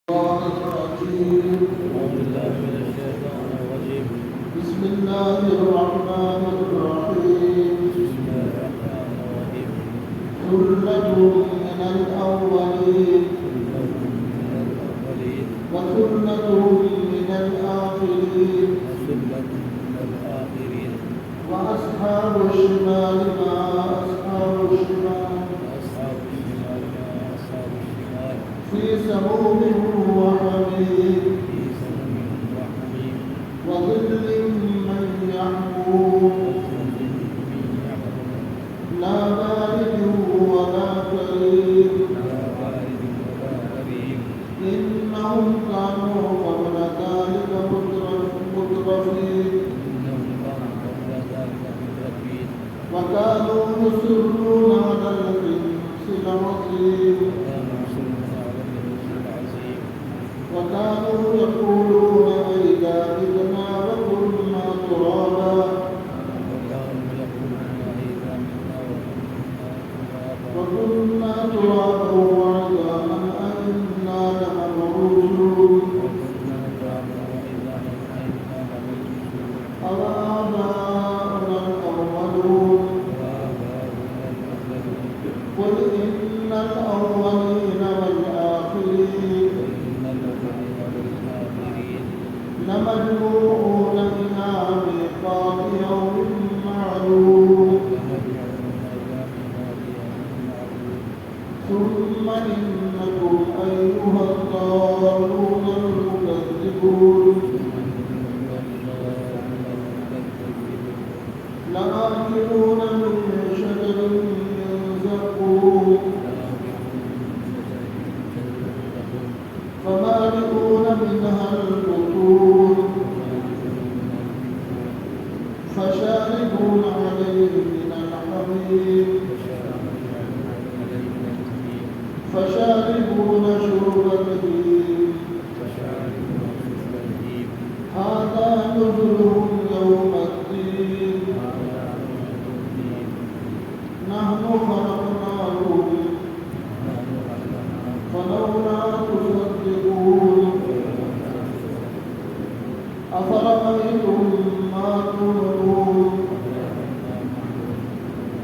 بسم الله الرحمن الرحيم ثلة من الأولين وثلة من الآخرين وأصحاب الشمال ما أصحاب الشمال في سموم وحميم وظل من يحموم لا بارد ولا كريم إنهم كانوا قبل ذلك مترفين وكانوا يصرون على الحنث العظيم وكانوا يقولون أئذا متنا وكنا ترابا وعظاما أئنا لمبعوثون أوآباؤنا الأولون قل إن الأولين والآخرين لمجموعون إلى ميقات يوم معلوم ثم إنكم أيها الضالون المكذبون لآكلون من شجر من زقوم فمالئون منها البطون فشاربون عليه من الحميم فشاربون شرب الهيم هذا نزلهم يوم الدين نحن خلقناهم فلولا تصدقون أفرأيتم ما تمنون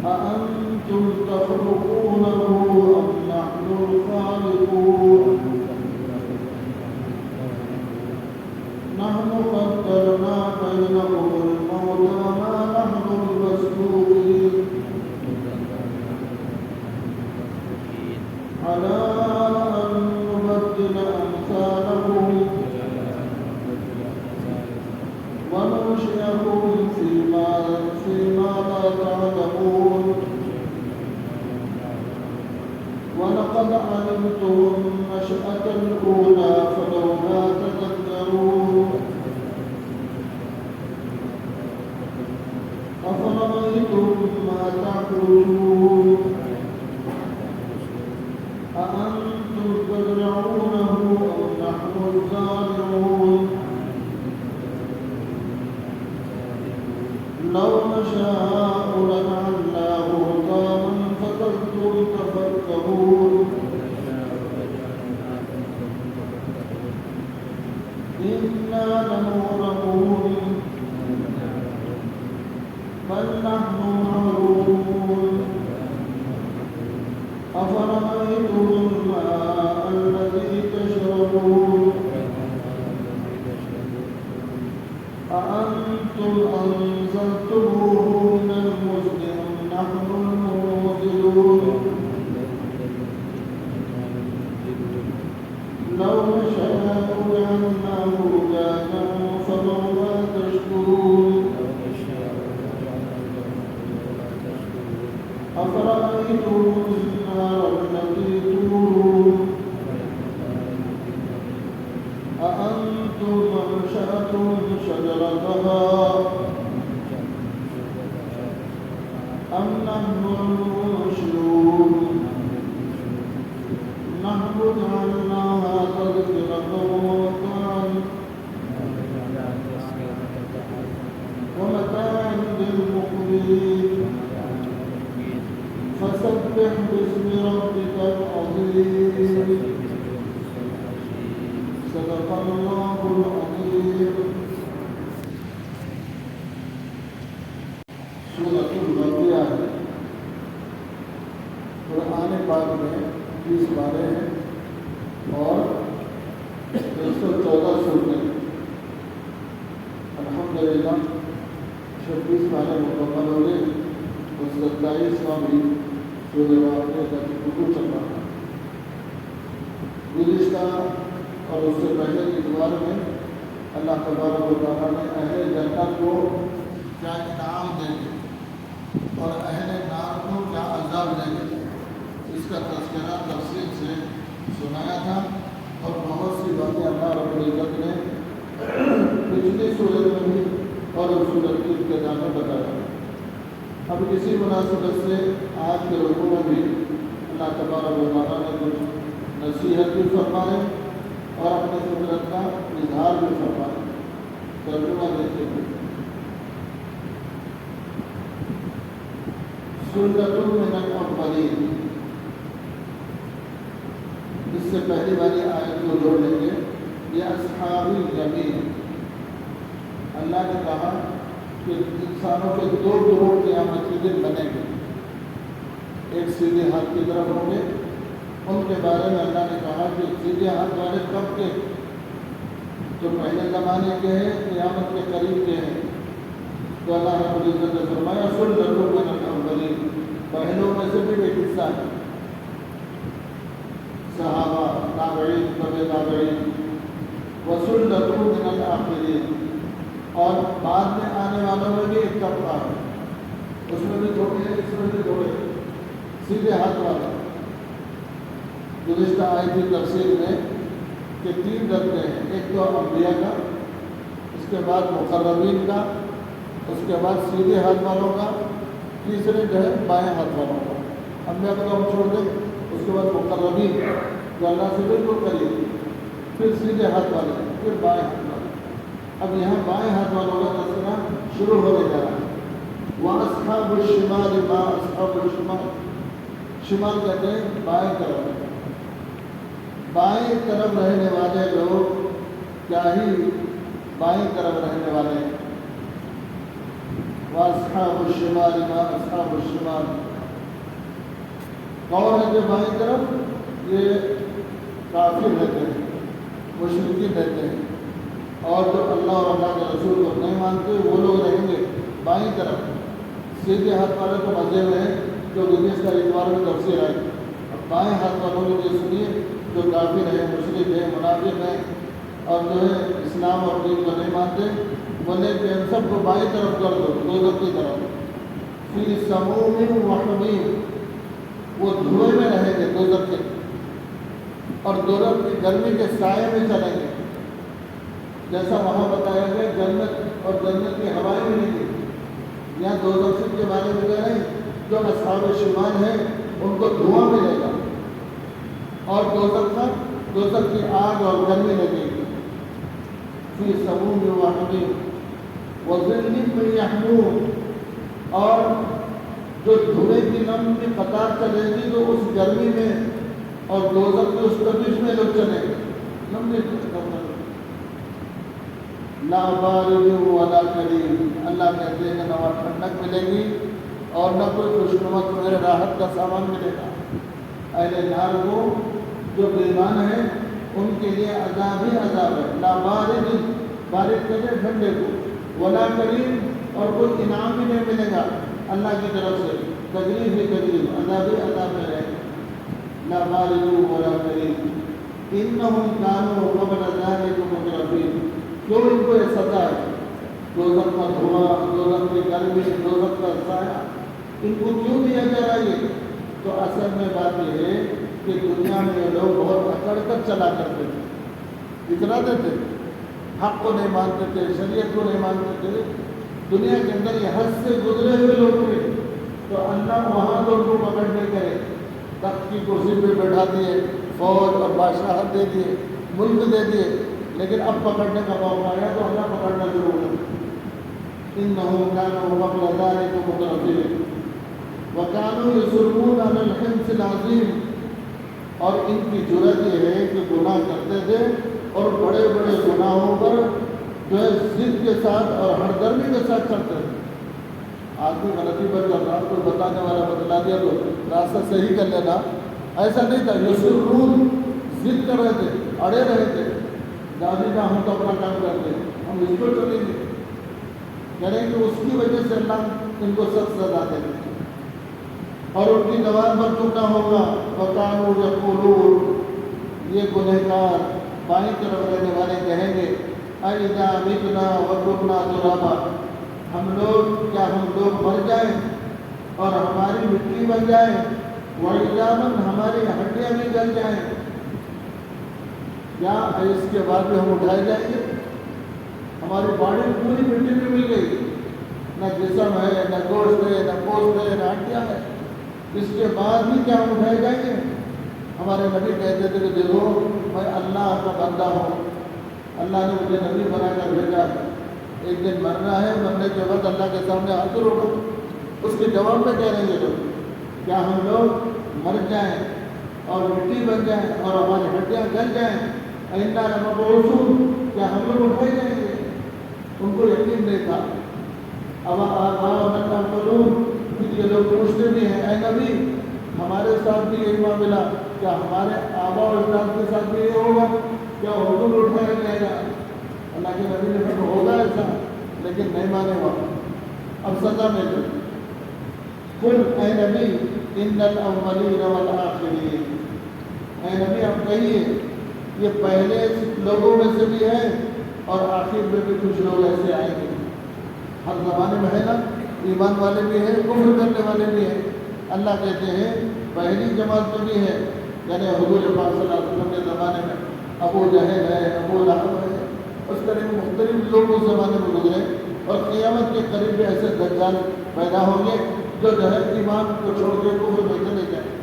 أأنتم تخلقونه أم نحن الخالقون نحن قدرنا بينهم الموت وما نحن بمسبوقين على أن نبدل أمثالهم وننشئكم فيما لا تعلمون ولقد علمتم النشأة الأولى فلولا تذكرون أفرأيتم ما تعبدون أأنتم تزرعونه أم نحن الزارعون لو نشاء لجعلناه حطاما فظلتم تفكرون إنا لمغرمون بل نحن محرومون أفرأيتم الماء الذي تشربون أأنتم أنزلتموه من المزن أم نحن المنزلون لو نشاء جعلناه أجاجا فلولا تشكرون أفرأيتم النار التي تورون أأنتم أنشأتم شجرتها أم نحن المنشئون نحن جعلناها تذكرة ومتاعا للمقوين فسبح باسم ربك العظيم صدق الله العظيم. سورۃ الواقعہ ہے. قرآن پاک میں 20 پارے ہیں اور 114 سورتیں. الحمدللہ 26 پارے مکمل ہو گئے اور 27واں بھی سورۃ واقعہ کا رکوع چل رہا ہے. گزشتہ اور اس سے پہلے کی ادوار میں اللہ تبارک و تعالیٰ نے اہل جنت کو کیا انعام دیں گے اور اہل نار کو کیا عذاب دیں گے اس کا تذکرہ تفصیل سے سنایا تھا. اور بہت سی باتیں اللہ رب العزت نے پچھلی صورت میں بھی اور اس صورت کی ابتدا میں بتایا. اب اسی مناسبت سے آج کے رکوع میں بھی اللہ تبارک و تعالیٰ نے کچھ نصیحت بھی فرمائے اور اپنے قدرت کا اظہار بھی فرمائے. ترجمہ دیکھتے ہوئے سورۃ من الاولین. اس سے پہلی والی آیت کو جوڑ لیں گے. یہ اصحاب الیمین. اللہ نے کہا کہ انسانوں کے 2 گروہ قیامت کے دن بنیں گے. ایک سیدھے ہاتھ کی طرف ہوں گے. ان کے بارے میں اللہ نے کہا کہ سیدھے ہاتھ والے کب کے؟ جو پہلے زمانے کے ہیں, قیامت کے قریب کے ہیں. تو اللہ رب العزت نے فرمایا سورۃ من الاولین. پہلوں میں سے بھی ایک حصہ ہے. صحابہ, تابعین, تبع تابعین. وسورۃ من الآخرین. اور بعد میں آنے والوں میں بھی ایک طبقہ ہے. اس میں بھی تھوڑے ہیں, اس میں بھی تھوڑے. سیدھے ہاتھ والا گزشتہ آئی تھی تفسیر میں کہ 3 درجے ہیں. ایک تو انبیاء کا, اس کے بعد مقربین کا, اس کے بعد سیدھے ہاتھ والوں کا, تیسرے جو ہے بائیں ہاتھ والوں کا. انبیاء کو ہم چھوڑ دیں. اس کے بعد مقربین جو اللہ سے بالکل قریب, پھر سیدھے ہاتھ والے, پھر بائیں ہاتھ والے. اب یہاں بائیں ہاتھ والوں کا تذکرہ شروع ہونے جا رہا ہے. وَأَصْحَابُ الشِّمَالِ مَا أَصْحَابُ الشِّمَالِ. شمال کہتے ہیں بائیں طرف. بائیں طرف رہنے والے لوگ کیا ہی بائیں طرف رہنے والے ہیں. وَأَصْحَابُ الشِّمَالِ مَا أَصْحَابُ الشِّمَالِ. کون ہے جو بائیں طرف؟ یہ کافر رہتے ہیں, مشرکین رہتے ہیں, اور جو اللہ اور اللہ کے رسول کو نہیں مانتے وہ لوگ رہیں گے بائیں طرف. سیدھے ہاتھ والے تو مزے میں ہیں جو گزشتہ اتوار میں تفسیر آئی. اب بائیں ہاتھ والوں کو یہ سنیے جو کافر ہیں, مشرک ہیں, منافق ہیں اور جو ہے اسلام اور دین کو نہیں مانتے. بولے کہ ان سب کو بائیں طرف کر دو, دوزخ کی طرف. فی سموم و حمیم. وہ دھوئے میں رہیں گے دوزخ کے, اور دوزخ کی گرمی کے سائے میں چلیں گے. جیسا وہاں بتایا گیا جنت اور جنت کی ہوائیں ملیں گی. یہاں دوزخ کے بارے میں کہہ رہے ہیں جو اصحاب شمال ہیں ان کو دھواں ملے گا اور دوزخ کی آگ اور گرمی لگے گی. فی سموم و حمیم وظل من یحموم. اور جو دھوئے کی لمبی قطار چلے گی تو اس گرمی میں اور دوزخ کی اس تپش میں لوگ چلیں گے. لمبی قطار لا بارد ولا کریم. اللہ کہتے ہیں کہ نہ ٹھنڈک ملے گی اور نہ کوئی خوشنما میرے راحت کا سامان ملے گا. اہل نار کو جو بےمان ہیں ان کے لیے عذاب ہی عذاب ہے. لا بارد, بارد کہتے ہیں ٹھنڈے کو, ولا کریم, اور کوئی انعام بھی نہیں ملے گا اللہ کی طرف سے. تکلیف ہی تکلیف, عذاب ہی عذاب میں رہے. لا بارد ولا کریم. انہم کانوا قبل ذلک مترفین. کیوں ان کو یہ سزا ہے؟ دوزخ کا دھواں, دوزخ کی گرمی, دوزخ کا سایہ, ان کو کیوں دیا جا رہا ہے؟ تو اصل میں بات یہ ہے کہ دنیا میں یہ لوگ بہت اکڑ کر چلا کرتے تھے, اتراتے تھے, حق کو نہیں مانتے تھے, شریعت کو نہیں مانتے تھے. دنیا کے اندر یہ حد سے گزرے ہوئے لوگ تھے. تو اللہ وہاں تو ان کو پکڑ نہیں کرے, تخت کی کرسی پہ بٹھا دیے, فوج اور بادشاہت دے دیے, ملک دے دیے, لیکن اب پکڑنے کا موقع آیا تو اللہ پکڑنا شروع ہو گیا. انہم کانوا قبل ذلک مترفین وکانوا یصرون علی الحنث العظیم. اور ان کی جرأت یہ ہے کہ گناہ کرتے تھے اور بڑے جو ہے ضد کے ساتھ اور ہردرمی کے ساتھ چلتے تھے. آدمی غلطی پر چل رہا، کوئی بتانے والا بتلا دیا تو راستہ صحیح کر لینا، ایسا نہیں تھا. یسرون ضد کر رہے تھے، اڑے رہے تھے، دادی کا ہم تو اپنا کام کرتے ہیں، ہم اس پر چلیں گے. کریں کہ اس کی وجہ سے اللہ ان کو سخت سزا دے گا. اور ان کی زبان پر چکا ہوگا وَقَالُوا يَقُولُونَ، یہ گنہگار بائیں طرف رہنے والے کہیں گے أَإِذَا مِتْنَا وَكُنَّا تُرَابًا، ہم لوگ کیا ہم لوگ مر جائیں اور ہماری مٹی بن جائیں، وَعِظَامًا ہماری ہڈیاں بھی گل جائیں، یا اس کے بعد بھی ہم اٹھائے جائیں گے. ہماری باڈی پوری مٹی میں مل گئی، نہ جسم ہے، نہ گوشت ہے، نہ پوست ہے، نہ ہڈیاں ہے، اس کے بعد بھی کیا ہم اٹھائے جائیں گے؟ ہمارے نبی کہتے تھے کہ دیکھو میں اللہ کا بندہ ہوں، اللہ نے مجھے نبی بنا کر بھیجا ہے، ایک دن مرنا ہے، مرنے کے بعد اللہ کے سامنے حاضر ہوگا. اس کے جواب میں کہہ رہے ہیں لوگ کیا ہم لوگ مر جائیں اور مٹی بن جائیں اور ہماری ہڈیاں گل جائیں، أَإِنَّا لَمَبْعُوثُونَ، کیا ہم لوگ اٹھائے جائیں گے؟ ان کو یقین نہیں تھا. اب آباؤنا الأولون، پھر یہ لوگ پوچھتے بھی ہیں اے نبی ہمارے ساتھ بھی یہی معاملہ، کیا ہمارے آبا و اجداد کے ساتھ بھی یہ ہوگا؟ کیا حکم اٹھایا جائے گا؟ اللہ کے نبی نے کہا ہوگا ایسا، لیکن نہیں مانے گا. اب سزا میں دے. قل اے نبی ان الاولین والآخرین، اے نبی آپ کہیے یہ پہلے لوگوں میں سے بھی ہیں اور آخر میں بھی کچھ لوگ ایسے آئیں گے. ہر زمانے میں ہے نا، ایمان والے بھی ہیں، کفر کرنے والے بھی ہیں. اللہ کہتے ہیں پہلی جماعت میں بھی ہے، یعنی حضور پاک صلی اللہ علیہ وسلم کے زمانے میں ابو جہل ہے، ابو لہب ہے، اس طرح کے مختلف لوگ اس زمانے میں گزرے. اور قیامت کے قریب بھی ایسے دجال پیدا ہوں گے جو جہل ایمان کو چھوڑ کے کفر میں چلے جائیں.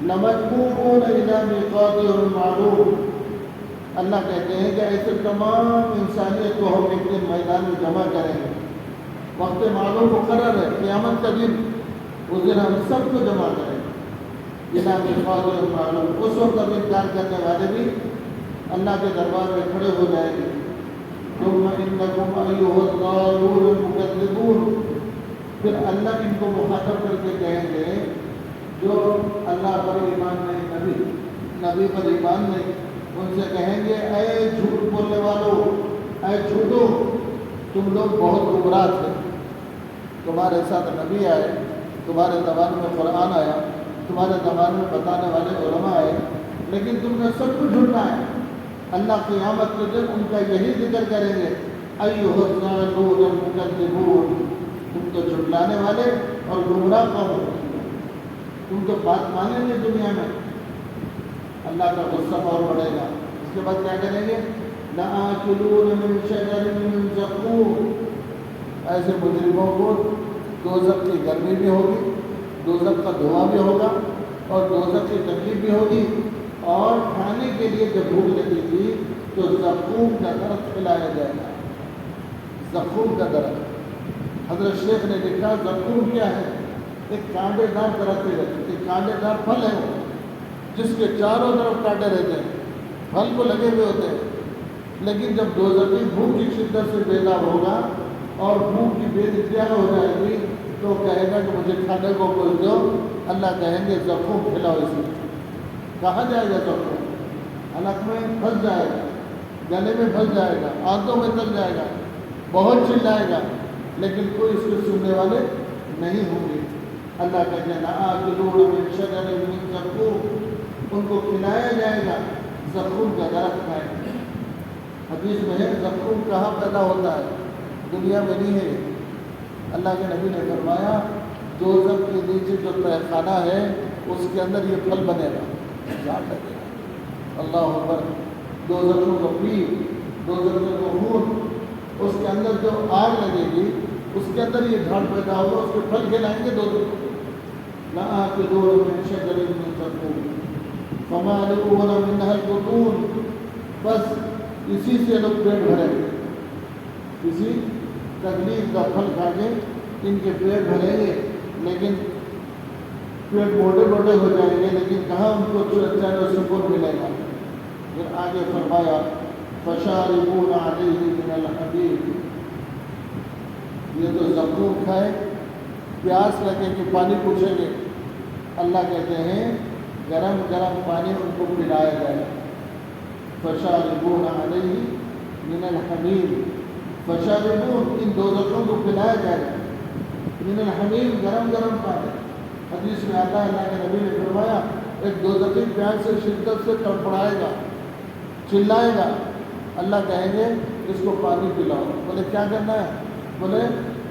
لَمَجْمُوعُونَ إِلَىٰ مِيقَاتِ يَوْمٍ مَّعْلُومٍ، اللہ کہتے ہیں کہ ایسے تمام انسانیت کو ہم ایک دن میدان میں جمع کریں گے. وقت معلوم مقرر ہے، قیامت کا دن، اس دن ہم سب کو جمع کریں گے. إِلَىٰ مِيقَاتِ يَوْمٍ مَّعْلُومٍ، اس وقت اب انکار کرنے والے بھی اللہ کے دربار میں کھڑے ہو جائیں گے. ثُمَّ إِنَّكُمْ أَيُّهَا الضَّالُّونَ الْمُكَذِّبُونَ، پھر اللہ ان کو مخاطب کر کے کہیں گے جو اللہ پر ایمان نہیں، نبی پر ایمان نہیں، ان سے کہیں گے اے جھوٹ بولنے والوں، اے جھوٹو، تم لوگ بہت گمراہ تھے. تمہارے ساتھ نبی آئے، تمہارے زبان میں قرآن آیا، تمہارے زبان میں بتانے والے علماء آئے، لیکن تم نے سب کچھ جھوٹا ہے. اللہ قیامت کے دن ان کا یہی ذکر کریں گے ایھا الضالون المکذبون، تم تو جھٹلانے والے اور گمراہ قوم ہو، تم تو بات مانیں گے دنیا میں. اللہ کا غصہ اور بڑھے گا. اس کے بعد کیا کریں گے؟ لآکلون من شجر من زقوم، ایسے مجرموں کو دوزخ کی گرمی بھی ہوگی، دوزخ کا دھواں بھی ہوگا اور دوزخ کی تکلیف بھی ہوگی. اور کھانے کے لیے جب بھوک لگی تھی تو زقوم کا درخت کھلایا جائے گا. زقوم کا درخت، حضرت شیخ نے لکھا زقوم کیا ہے؟ ایک کانٹے دار درخت ہے، ایک کانٹے دار پھل ہے وہ، جس کے چاروں طرف کانٹے رہتے ہیں، پھل کو لگے ہوئے ہوتے ہیں. لیکن جب دوزخی بھوک کی شدت سے بیدار ہوگا اور بھوک کی بے انتہا ہو جائے گی تو کہے گا کہ مجھے کھانے کو کچھ دو. اللہ کہیں گے زقوم کھلاؤ اسے. کہاں جائے گا زقوم؟ حلق میں پھنس جائے گا، گلے میں پھنس جائے گا، آنتوں میں چل جائے گا، بہت چلائے گا، لیکن کوئی اس کے سننے والے نہیں ہوں گے. اللہ کہتے ہیں لآکلون من شجر من زقوم، ان کو کھلایا جائے گا زقوم کا درخت کھائیں گے. حدیث میں ہے زقوم کہاں پیدا ہوتا ہے؟ دنیا میں نہیں ہے. اللہ کے نبی نے فرمایا دوزخ کے نیچے جو تہ خانہ ہے اس کے اندر یہ پھل بنے گا، جھاڑ لگے گا. اللہ اکبر. دوزخوں کو پی، دوزخوں کو خون، اس کے اندر جو آگ لگے گی اس کے اندر یہ جھاڑ پیدا ہوگا، اس کے پھل کھلائیں گے دوزخ. لآکلون من شجر من زقوم فمالئون منها البطون، بس اسی سے لوگ پیٹ بھریں گے. اسی تکلیف کا پھل کھا کے ان کے پیٹ بھریں گے، لیکن پیٹ موٹے موٹے ہو جائیں گے، لیکن کہاں ان کو چین و سکون ملے گا. پھر آگے فرمایا فشاربون علیہ من الحمیم، یہ تو زقوم کھائے، پیاس لگے کہ پانی پوچھیں گے، اللہ کہتے ہیں گرم گرم پانی ان کو پلایا جائے. فشاربون علیہ من الحمیم، فشاربون ان دوزخوں کو پلایا جائے گا من الحمیم گرم گرم پانی. حدیث میں آتا ہے اللہ کے نبی نے فرمایا ایک دوزخی پیاس سے شدت سے تڑپڑائے گا، چلائے گا، اللہ کہیں گے اس کو پانی پلاؤ. بولے کیا کرنا ہے؟ بولے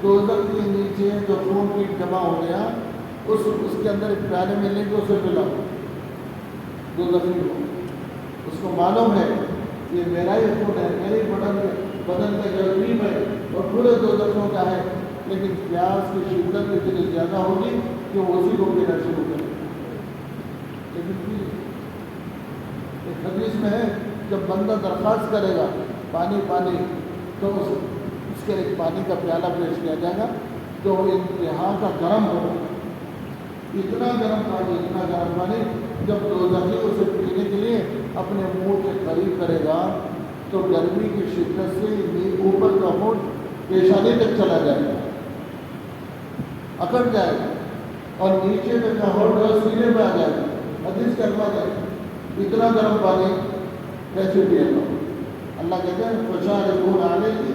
دوزخ کے نیچے جو خون کی جمع ہو گیا اس کے اندر ایک پیالے میں لے کے اسے پلاؤ. دوزخی کو معلوم ہے یہ میرا ہی خون ہے، میرے بدن کا ترکیب ہے اور پورے دوزخوں کا ہے، لیکن پیاس کی شدت اتنی زیادہ ہوگی کہ وہ اسی کو پینا شروع کرے. لیکن ایک حدیث میں ہے جب بندہ درخواست کرے گا پانی پانی تو اس کے ایک پانی کا پیالہ پیش کیا جائے گا جو انتہا کا گرم ہوگا. اتنا گرم پانی جب دوزخی اسے پینے کے لیے اپنے منہ کے قریب کرے گا تو گرمی کی شدت سے اوپر کا ہونٹ پیشانی تک چلا جائے گا، اکڑ جائے گا اور نیچے کا ہونٹ سینے پہ آ جائے گا. حدیث کا الفاظ ہے اتنا گرم پانی کیسے پیا گا؟ اللہ کہتے ہیں فشاربون علیہ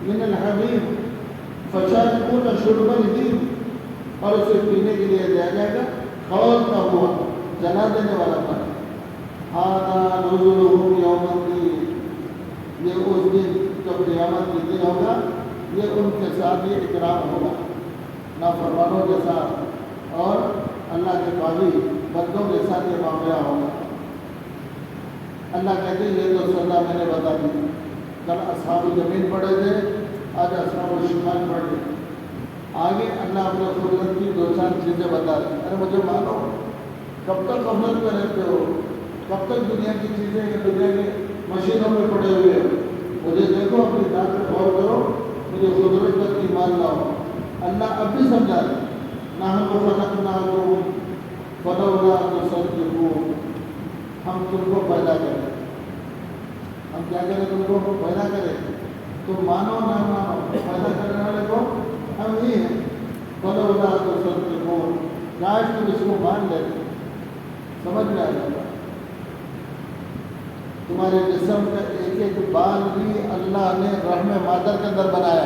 من الحمیم فشاربون شرب الہیم، اور اسے پینے کے لیے دیا جائے گا کھولتا ہوا جلا دینے والا پانی. ھذا نزلهم یوم الدین، یہ اس دن جو قیامت کے دن ہوگا یہ ان کے ساتھ یہ اکرام ہوگا، نافرمانوں کے ساتھ اور اللہ کے قاضی بندوں کے ساتھ یہ معاملہ ہوگا. اللہ کہتے ہیں یہ تو سزا میں نے بتا دی. کل اصحاب زمین پڑھے تھے، آج اصحاب الشمال پڑھ گئے. آگے اللہ اپنے قدرت کی 2-4 چیزیں بتا رہے ہیں. ارے مجھے مانو، کب تک غفلت میں رہتے ہو؟ کب تک دنیا کی چیزیں دنیا کی مشینوں میں پڑے ہوئے ہو؟ مجھے دیکھو، اپنی ذات پہ غور کرو، مجھے قدرت پر ایمان لاؤ. اللہ اب بھی سمجھا رہے نحن خلقناکم فلولا تصدقون، ہم تم کو پیدا کریں. ہم کیا کریں؟ تم کو پیدا کریں. تم مانو نہ مانو، پیدا کرنے والے کو ہم ہی ہیں. فلولا تصدقون، کاش تم اس کو مان لیتے. سمجھ میں آ جاتا. تمہارے جسم کا ایک ایک بال بھی اللہ نے رحم مادر کے اندر بنایا.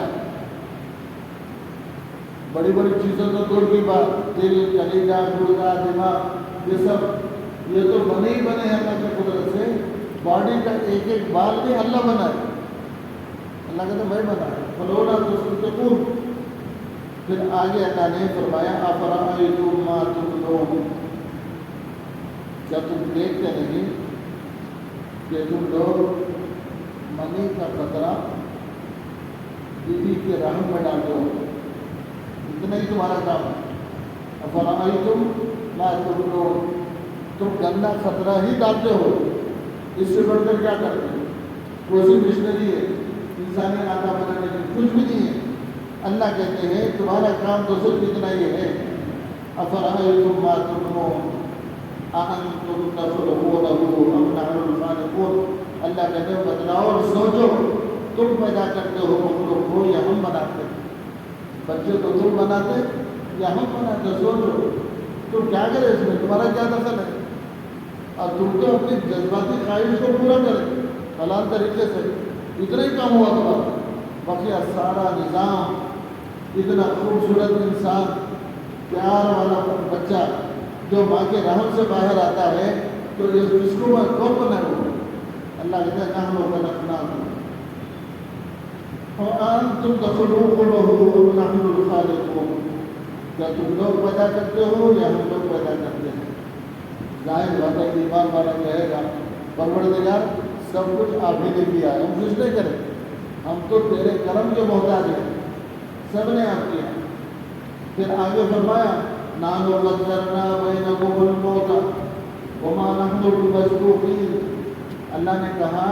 بڑی بڑی چیزوں تو دور کی بات، دل، کلیجہ، گردہ، دماغ، یہ سب یہ تو بنے ہی بنے ہیں اللہ کی قدرت سے. باڈی کا ایک ایک بال بھی اللہ بنائے. اللہ کہتے میں بنایا. فلولا تصدقون. پھر آگے اللہ نے فرمایا افرأیتم ما تمنون، کیا تم دیکھتے نہیں کہ تم لوگ منی کا قطرہ بیوی کے رحم میں ڈالتے ہو؟ اتنا ہی تمہارا کام ہے. افرأیتم ما تمنون، تم گندا خطرہ ہی ڈالتے ہو، اس سے بڑھ کر کیا کرتے ہو؟ کوئی مشنری ہے انسانی آتا بنانے کی کچھ بھی نہیں ہے. اللہ کہتے ہیں تمہارا کام تو صرف اتنا ہی ہے. افرأیتم ما تمنون اانتم تخلقونہ ام نحن الخالقون. اللہ کہتے ہیں بتلاؤ اور سوچو، تم پیدا کرتے ہو مخلوق کو یا ہم بناتے ہیں؟ بچے تو تم بناتے یا ہم بناتے؟ سوچو تم کیا کرے اس میں، تمہارا کیا دخل ہے؟ اور تم تو اپنی جذباتی خواہش کو پورا کرے حلال طریقے سے، اتنا ہی کام ہوا تمہارا. باقی سارا نظام، اتنا خوبصورت انسان، پیار والا بچہ جو ماں کے رحم سے باہر آتا ہے، تو اس کو کون بنائے ہوا؟ اللہ کہتا ہے نحن خلقناکم وانتم تخلقونہ ام نحن الخالقون. کیا تم لوگ پیدا کرتے ہو یا ہم لوگ پیدا کرتے ہیں؟ ظاہر بات ہے ایمان والا کہے گا پروردگار سب کچھ آپ ہی نے کیا ہے، ہم کچھ نہیں کریں، ہم تو تیرے کرم کے محتاج ہیں، سب نے آپ کیا. پھر آگے فرمایا نحن قدرنا بینکم الموت وما نحن بمسبوقین. اللہ نے کہا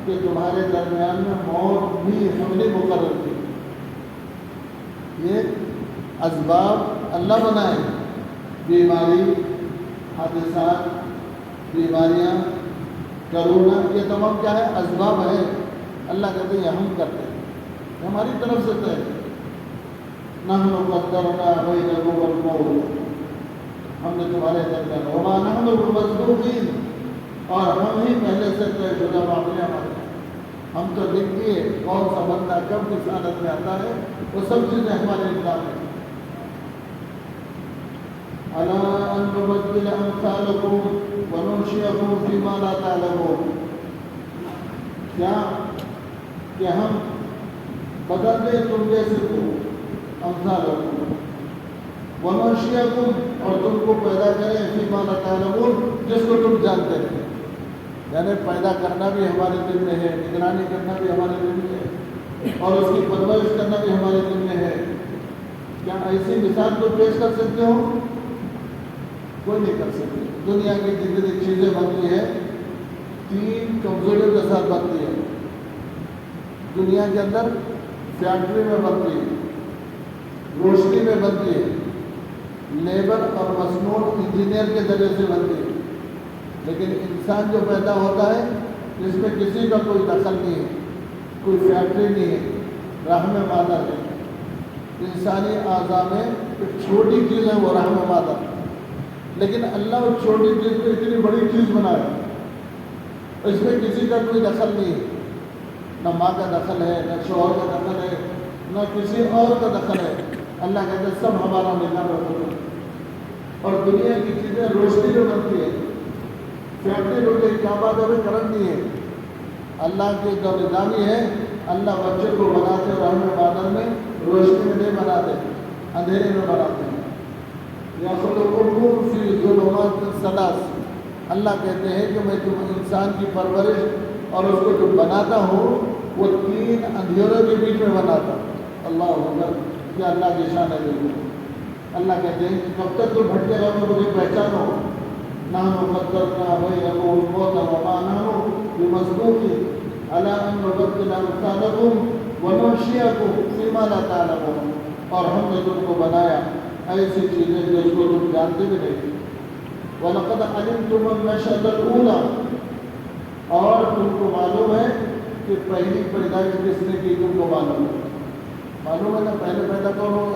کہ تمہارے درمیان میں موت بھی ہم نے مقرر کی. یہ اسباب اللہ بنائے، بیماری، حادثات، بیماریاں، کرونا یہ تمام کیا ہے؟ اسباب ہے. اللہ کہتے ہیں یہ ہم کرتے ہیں، یہ ہماری طرف سے طے ہے. نحن قدرنا بینکم الموت، ہم نے تمہارے درمیان، وما نحن بمسبوقین، اور ہم ہی پہلے سے طے شدہ معاملے ہمارے. ہم تو لکھ دیے کون سا بندہ کب کس حالت میں آتا ہے، وہ سب چیزیں ہمارے انتظام میں. الا ان نبدل امثالکم وننشئکم فیما لا تعلمون، کیا کہ ہم بدل دیں تم جیسے کو امثالکم وننشئکم، اور تم کو پیدا کریں فیما لا تعلمون، جس کو تم جانتے نہیں. یعنی پیدا کرنا بھی ہمارے دل میں ہے، نگرانی کرنا بھی ہمارے دل میں ہے، اور اس کی پرورش کرنا بھی ہمارے دل میں ہے. کیا ایسی مثال کو پیش کر سکتے ہو؟ کوئی نہیں کر سکتے. دنیا کی جتنی چیزیں بنتی ہیں 3 کمزوریوں کے ساتھ بنتی ہے. دنیا کے اندر فیکٹری میں بنتی ہے، روشنی میں بنتی ہے، لیبر اور مصنوع انجینئر کے ذریعے سے بنتی ہے. لیکن انسان جو پیدا ہوتا ہے جس میں کسی کا کوئی دخل نہیں ہے، کوئی فیکٹری نہیں ہے، رحم مادر ہے. انسانی اعضاء میں ایک چھوٹی چیز ہے وہ رحم مادر، لیکن اللہ اس چھوٹی چیز کو اتنی بڑی چیز بنایا، اس میں کسی کا کوئی دخل نہیں ہے. نہ ماں کا دخل ہے، نہ شوہر کا دخل ہے، نہ کسی اور کا دخل ہے. اللہ کہتے ہیں سب ہمارا نظام رکھو. اور دنیا کی چیزیں روشنی میں بنتی ہے، فیکٹری روٹی کیا بات ابھی کرنٹ نہیں ہے. اللہ کے جو نظامی ہے، اللہ بچے کو بناتے اور رحم بادل میں روشنی میں نہیں بناتے، اندھیرے میں بناتے ہیں. یا خلقکم فی ظلمات ثلاث، اللہ کہتے ہیں کہ میں تم انسان کی پرورش اور اس کو جو بناتا ہوں وہ 3 اندھیروں کے بیچ میں بناتا ہوں. اللہ اکبر، کیا اللہ کی شان ہے. اللہ کہتے ہیں کہ کب تک تم بھٹکے رہو گے مجھے پہچانو. نحن قدرنا بینکم الموت وما نحن بمسبوقین علی ان نبدل امثالکم وننشئکم فیما لا تعلمون، اور ہم نے تم کو بنایا ایسی چیزیں جو اس کو تم جانتے بھی نہیں. وَلَقَدْ عَلِمْتُمُ النَّشْأَةَ الْأُولَىٰ، اور تم کو معلوم ہے کہ پہلی پیدائش کس نے کی، تم کو معلوم ہے نا پہلے پیدا کون ہو.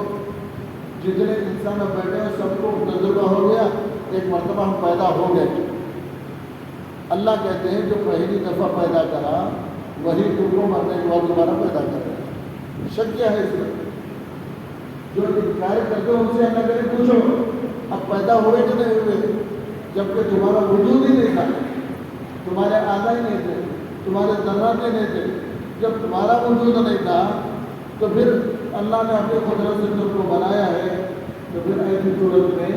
جتنے انسان اب بیٹھے ہیں سب کو تجربہ ہو گیا، ایک مرتبہ ہم پیدا ہو گئے. اللہ کہتے ہیں جو پہلی دفعہ پیدا کرا وہی تم کو مرنے کے بعد دوبارہ پیدا کر رہا ہے. شک کیا ہے اس میں؟ جو انکار کرتے ہو ان سے اللہ کرے پوچھو اب پیدا ہوئے کہ نہیں ہوئے، جبکہ تمہارا وجود ہی نہیں تھا، تمہارے اعضاء ہی نہیں تھے، تمہارے ذرات ہی نہیں تھے. جب تمہارا وجود نہیں تھا تو پھر اللہ نے اپنی قدرت سے تم کو بنایا ہے. تو پھر ایسی صورت میں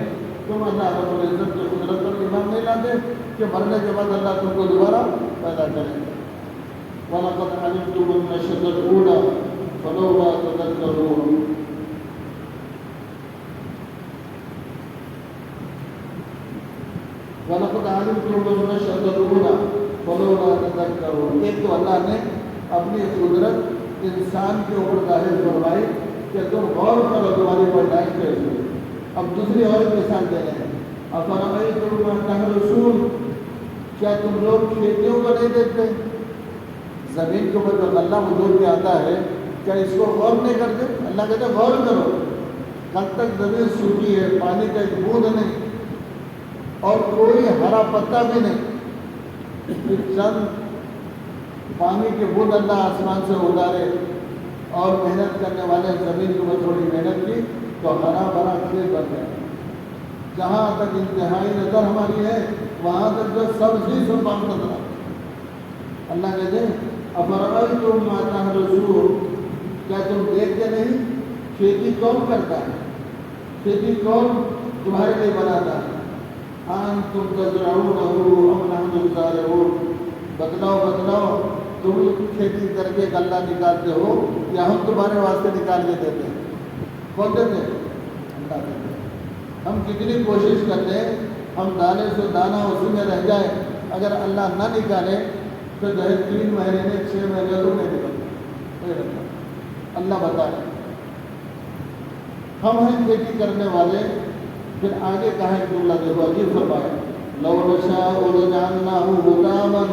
تم اللہ رب العزت کی قدرت پر ایمان نہیں لاتے کہ مرنے کے بعد اللہ تم کو دوبارہ پیدا کرے. وَلَقَدْ عَلِمْتُمُ النَّشْأَةَ الْأُولَىٰ فَلَوْلَا تَذَكَّرُونَ. وَلَقَدْ عَلِمْتُمُ النَّشْأَةَ الْأُولَىٰ فَلَوْلَا تَذَكَّرُونَ. ایک تو اللہ نے اپنی قدرت انسان کے اوپر ظاہر فرمائی کہ تم غور کرو تمہاری پیدائش کیسے ہوئی. اب دوسری اور مثال دے رہے ہیں. أَفَرَأَيْتُم مَّا تَحْرُثُونَ، کیا تم لوگ کھیتیوں کو نہیں دیکھتے؟ زمین کے اوپر جو غلہ وجود میں آتا ہے کیا اس کو غور نہیں کرتے؟ اللہ کہتے ہیں غور کرو. کل تک زمین سوکھی ہے، پانی کا ایک بوند نہیں اور کوئی ہرا پتا بھی نہیں. چند پانی کے بوند اللہ آسمان سے اتارے اور محنت کرنے والے زمین کے اوپر تھوڑی محنت کی تو ہرا بھرا کھیت بن گیا. جہاں تک انتہائی نظر ہماری ہے وہاں تک جو سب ہی سب بات نظر آتا. اللہ کہتے ہیں أَفَرَأَيْتُم مَّا تَحْرُثُونَ، کیا تم دیکھتے نہیں کھیتی کون کرتا ہے، کھیتی کون تمہارے لیے بناتا ہے. أَأَنتُمْ تَزْرَعُونَهُ أَمْ نَحْنُ الزَّارِعُونَ، بتلاؤ تم کھیتی کر کے غلہ نکالتے ہو یا ہم تمہارے واسطے نکال کے دیتے ہیں؟ کون دیتے ہیں؟ اللہ دیتے ہیں. ہم کتنی کوشش کرتے ہیں ہم دانے سے دانہ اسی میں رہ جائے، اگر اللہ نہ نکالے تو جو ہے 3 مہینے میں 6 مہینے تو نہیں نکلتا. اللہ بتائے ہم ہیں کھیتی کرنے والے. پھر آگے کہا ایک جملہ دیکھو عجیب فرمایا لو نشاء لجعلناه حطاما،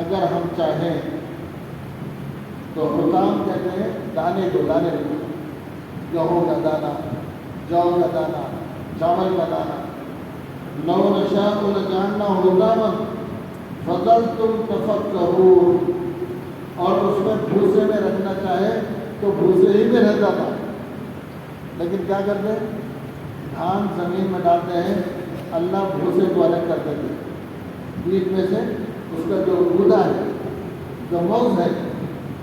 اگر ہم چاہیں تو حطام کہتے ہیں دانے کو، دانے کو، گیہوں کا دانہ، جو کا دانہ، چاول کا دانہ. لو نشاء لجعلناه حطاما فظلتم تفکرون، اور اس میں بھوسے میں رکھنا چاہے تو بھوسے ہی میں رہتا تھا. لیکن کیا کرتے ہیں، دھان زمین میں ڈالتے ہیں، اللہ بھوسے کو الگ کر دیتے ہیں، بیچ میں سے اس کا جو گودا ہے، جو موز ہے،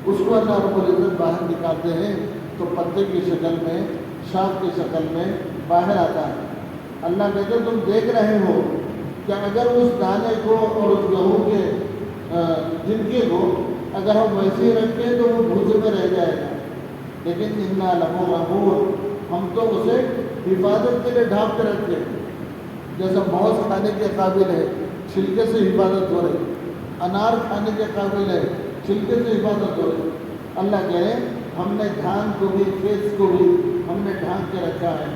اس کو اللہ رب العزت باہر نکالتے ہیں تو پتے کی شکل میں، شاخ کی شکل میں باہر آتا ہے. اللہ کہتے تم دیکھ رہے ہو کہ اگر اس دانے کو اور اس گیہوں کے جنکے کو اگر ہم ویسے ہی رکھیں تو وہ بھوسے میں رہ جائے گا، لیکن انا لمغرمون، ہم تو اسے حفاظت کے لیے ڈھانپ کے رکھتے ہیں. جیسا موز کھانے کے قابل ہے، چھلکے سے حفاظت ہو رہی، انار کھانے کے قابل ہے، چھلکے سے حفاظت ہو رہی. اللہ کہے ہم نے دھان کو بھی، کھیت کو بھی ہم نے ڈھانپ کے رکھا ہے.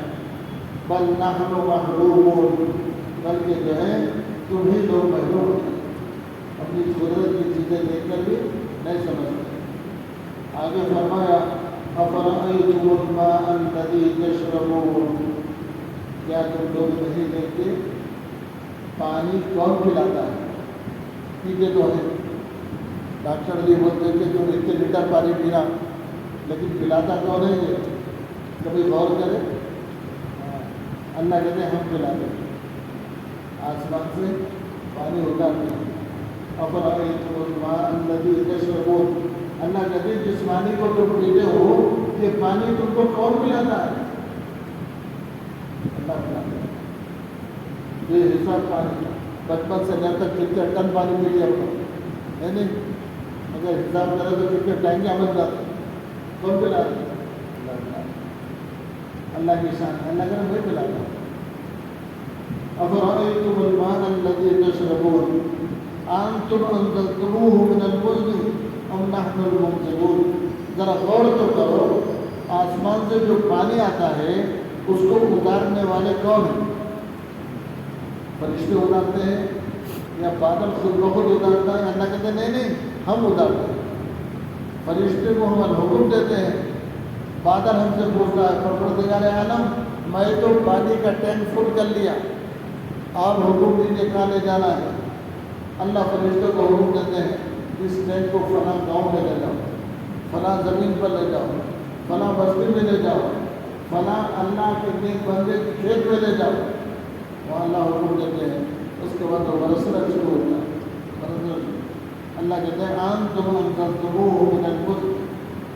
بل نحن محرومون، بلکہ جو ہے تم ہی لوگ محروم ہیں، اپنی قدرت کی چیزیں دیکھ کر بھی نہیں سمجھتے. آگے فرمایا افرأیتم الماء الذی تشربون، کیا تم لوگ نہیں دیکھتے پانی کون پلاتا ہے؟ پیتے تو ہے، ڈاکٹر بھی بولتے کہ تم اتنے لیٹر پانی پینا، لیکن پلاتا کون ہے یہ؟ کبھی غور کرے. اللہ کہتے ہیں ہم پلاتے ہیں، آسمان سے پانی اتارتے ہیں. افرأیتم الماء الذی تشربون، اللہ کہتے ہیں جس پانی کو تم پیتے ہو یہ پانی تم کو کون پلاتا ہے؟ اللہ پلاتا ہے. بے حساب پانی، بچپن سے جب تک کتنے ٹن پانی پی لیا ہوگا، ہے نہیں؟ اگر حساب کرے تو کتنے ٹینکیاں بن جاتے ہیں. کون پلاتا ہے؟ اللہ پلاتا ہے. اللہ کی شان ہے، اللہ کہتے ہیں میں پلاتا ہوں. افرأیتم الماء الذی تشربون انتم انزلتموه من المزن ام نحن المنزلون. ذرا غور تو کرو، آسمان سے جو پانی آتا ہے اس کو اتارنے والے کون ہیں؟ فرشتے اتارتے ہیں یا بادل خود بخود اتارتا ہے؟ اللہ کہتے ہیں نہیں نہیں، ہم اتارتے ہیں. فرشتے کو ہم حکم دیتے ہیں، بادل ہم سے پوچھتا ہے پروردگار عالم میں تو پانی کا ٹینک فل کر لیا، آپ حکم دیجیے کہاں لے جانا ہے. اللہ فرشتوں کو حکم دیتے ہیں اس ٹینک کو فلاں گاؤں میں لے جاؤ، فلاں زمین پر لے جاؤ، فلاں بستی میں لے جاؤ، فلاں اللہ کے نیک بندے کے کھیت میں لے جاؤ. وہاں اللہ حکم دیتے ہیں، اس کے بعد وہ برسنا شروع ہوتا ہے. اللہ کہتے ہیں انتم انزلتموه من المزن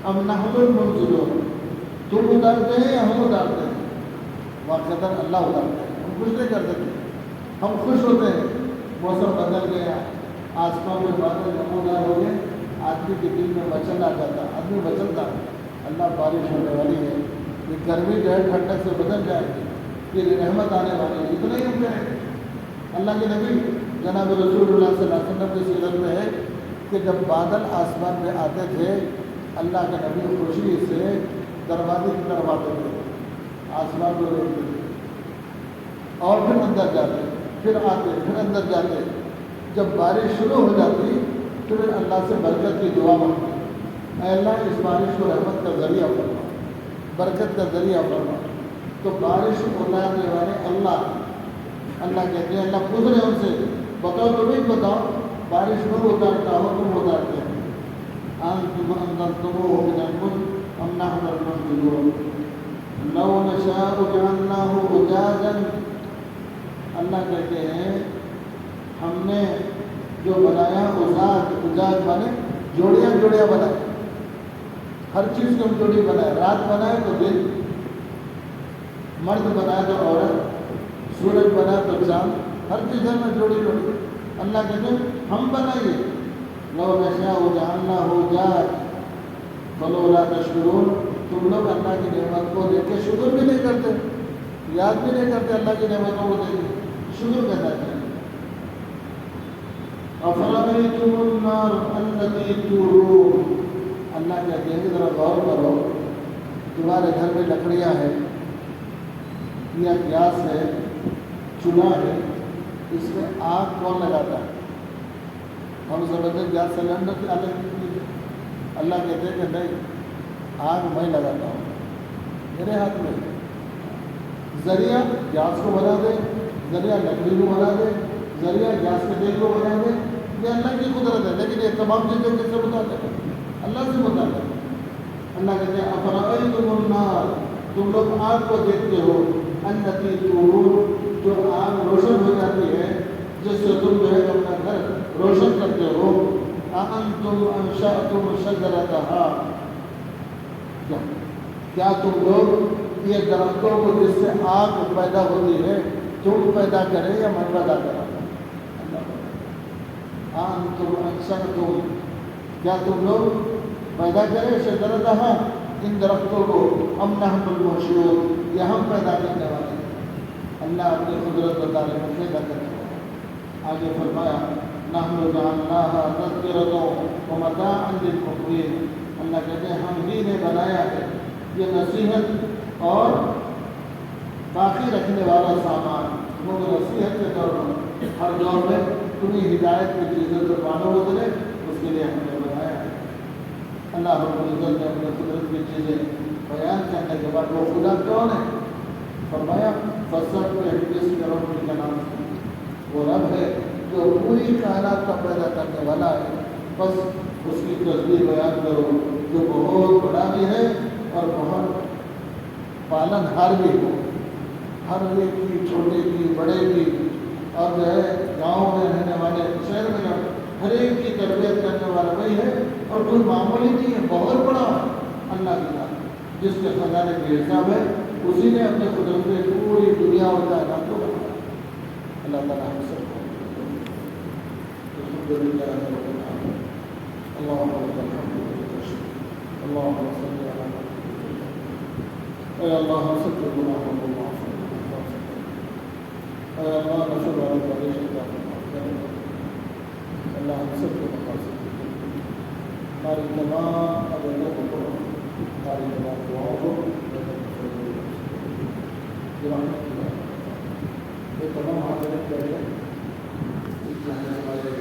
ام نحن المنزلون، تم اتارتے ہیں یا ہم اتارتے ہیں؟ واقعتاً اللہ اتارتے ہیں، ہم کچھ نہیں کر سکتے. ہم خوش ہوتے ہیں موسم بدل گیا، آسمان میں بادل نمودار ہو گئے، آدمی کے دل میں مچل آ جاتا، آدمی مچلتا. اللہ بارش ہونے والی ہے، یہ گرمی جو ہے ٹھنڈک سے بدل جائے گی، یہ رحمت آنے والی ہے. اتنا ہی ہم کہیں اللہ کے نبی جناب رسول اللہ صلی اللہ علیہ وسلم کی سیرت میں ہے کہ جب بادل آسمان میں آتے تھے اللہ کے نبی خوشی سے دروازے کی طرف آتے تھے، آسمان کو دیکھتے تھے اور پھر اندر جاتے، پھر آتے، پھر اندر جاتے. جب بارش شروع ہو جاتی تو پھر اللہ سے برکت کی دعا مانگتے، اے اللہ اس بارش کو رحمت کا ذریعہ فرما، برکت کا ذریعہ فرما. تو بارش اتارنے والے اللہ کہتے ہیں، اللہ پوچھ رہے ان سے بتاؤ تمہیں بتاؤ بارش میں اتارتا ہو تم اتارتے ہیں. انتم انزلتموه من المزن ام نحن المنزلون لو نشاء جعلناه اجاجا. اللہ کہتے ہیں ہم نے جو بنایا اجاج بنے جوڑیاں بنائے، ہر چیز کو ہم جوڑی بنائے. رات بنائے تو دن، مرد بنائے تو عورت، سورج بنائے تو چاند، ہر چیز میں جوڑی. اللہ کہتے ہیں ہم بنائیے. لو نشاء جعلناه اجاج فلولا تشکرون. تم لوگ اللہ کی نعمت کو دیکھ کے شکر بھی نہیں کرتے، یاد بھی نہیں کرتے اللہ کی نعمتوں کو دیکھ کے شکر کرنا چاہیے. افرأیتم النار التي تورون. اللہ کہتے ہیں ذرا غور کرو، تمہارے گھر میں لکڑیاں ہیں یا گیس ہے، چولہا ہے اس میں آگ کون لگاتا ہے؟ ہم سمجھتے ہیں گیس سلنڈر کی الگ چیز ہے. اللہ کہتے ہیں کہ نہیں، آگ میں لگاتا ہوں، میرے ہاتھ میں. ذریعہ گیس کو بنا دے، ذریعہ لکڑی کو بنا دے، ذریعہ گیس کے تیل کو بنا دے، یہ اللہ کی قدرت ہے. لیکن یہ تمام چیزیں کس سے متعلق ہے؟ اللہ سے متعلق ہے. اللہ کہتے ہیں افرأیتم النار، تم لوگ آگ کو دیکھتے ہو، التی تورون، جو آگ روشن ہو جاتی ہے، جس سے تم جو ہے اپنا گھر روشن کرتے ہو. اانتم انشأتم شجرتھا، کیا تم لوگ یہ درختوں کو جس سے آگ پیدا ہوتی ہے تم پیدا کرے یا میں پیدا کرا؟ انتم انشأتم، کیا تم لوگ پیدا کرے شجرتھا، ان درختوں کو، ام نحن المنشئون، یہ ہم پیدا کرنے والے ہیں. اللہ اپنی قدرت بتا رہے ہیں پیدا کرنے والے. آگے فرمایا نحن جعلناها تذکرۃ ومتاعا للمقوین، اللہ کہتے ہیں ہم ہی نے بنایا ہے یہ نصیحت اور باقی رکھنے والا سامان. وہ نصیحت کے طور پر ہر دور میں تمہیں ہدایت کی چیزیں جو معلوم ہوتے اس کے لیے ہم نے بنایا ہے. اللہ رب العزت نے اپنے قدرت کی چیزیں بیان کرنے کے بعد وہ خدا کون ہے؟ فرمایا فسبح باسم ربک العظیم، وہ رب ہے جو پوری کائنات کا پیدا کرنے والا ہے، بس اس کی تسبیح بیان کرو جو بہت بڑا بھی ہے اور بہت پالن ہار بھی ہو، ہر ایک کی، چھوٹے کی، بڑے کی، اور جو ہے گاؤں میں رہنے والے، شہر میں ہر ایک کی تربیت کرنے والا وہی ہے. اور کوئی معمولی نہیں ہے، بہت بڑا اللہ کی ذات جس کے خزانے کے حساب ہے، اسی نے اپنے قدرت میں پوری دنیا اور کائنات کو بنایا. اللہ تعالیٰ ہم سب کو اللهم صل على محمد. اے اللہ ہم سب کے گناہوں کو معاف فرما. اے اللہ نشر والے پریشان اللہ ہم سب کے مقاصد ہماری تمام عبادتوں کو، ہماری تمام دعاؤں کو یہ تمام حاضرین کر کے ہمارے